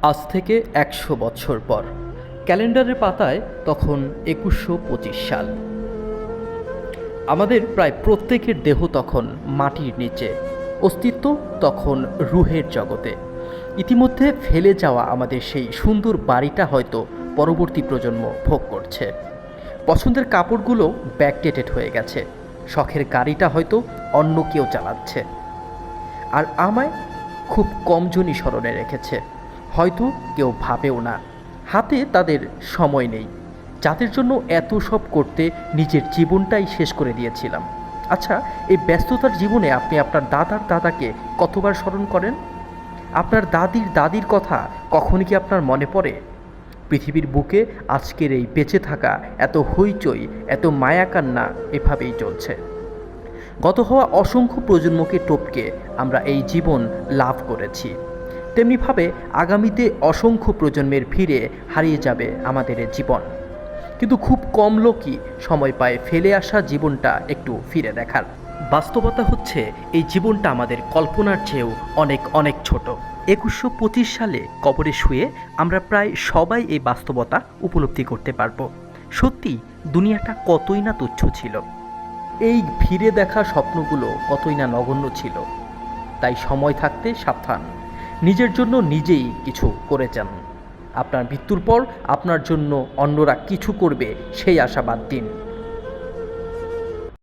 আজ থেকে ১০০ বছর পর ক্যালেন্ডারের পাতায় তখন ২১২৫ সাল। আমাদের প্রায় প্রত্যেকের দেহ তখন মাটির নিচে, অস্তিত্ব তখন রুহের জগতে। ইতিমধ্যে ফেলে যাওয়া আমাদের সেই সুন্দর বাড়িটা হয়তো পরবর্তী প্রজন্ম ভোগ করছে। পছন্দের কাপড়গুলো ব্যাকডেটেড হয়ে গেছে, শখের গাড়িটা হয়তো অন্য কেউ চালাচ্ছে। আর আমায় খুব কমজনই স্মরণে রেখেছে, হয়তো কেউ ভাবেও না। হাতে তাদের সময় নেই, যাদের জন্য এত সব করতে নিজের জীবনটাই শেষ করে দিয়েছিলাম। আচ্ছা, এই ব্যস্ততার জীবনে আপনি আপনার দাদার দাদাকে কতবার স্মরণ করেন? আপনার দাদির দাদির কথা কখনই কি আপনার মনে পড়ে? পৃথিবীর বুকে আজকের এই বেঁচে থাকা, এত হইচই, এত মায়াকান্না এভাবেই চলছে। গত হওয়া অসংখ্য প্রজন্মকে টপকে আমরা এই জীবন লাভ করেছি। তেমনিভাবে আগামীতে অসংখ্য প্রজন্মের ভিড়ে হারিয়ে যাবে আমাদের এই জীবন। কিন্তু খুব কম লোকই সময় পায় ফেলে আসা জীবনটা একটু ফিরে দেখার। বাস্তবতা হচ্ছে এই জীবনটা আমাদের কল্পনার চেয়েও অনেক অনেক ছোট। ২১২৫ সালে কবরে শুয়ে আমরা প্রায় সবাই এই বাস্তবতা উপলব্ধি করতে পারবো। সত্যি দুনিয়াটা কতই না তুচ্ছ ছিল, এই ফিরে দেখা স্বপ্নগুলো কতই না নগণ্য ছিল। তাই সময় থাকতে সাবধান, নিজের জন্য নিজেই কিছু করে যান। আপনার মৃত্যুর পর আপনার জন্য অন্যরা কিছু করবে সেই আশা বাদ দিন।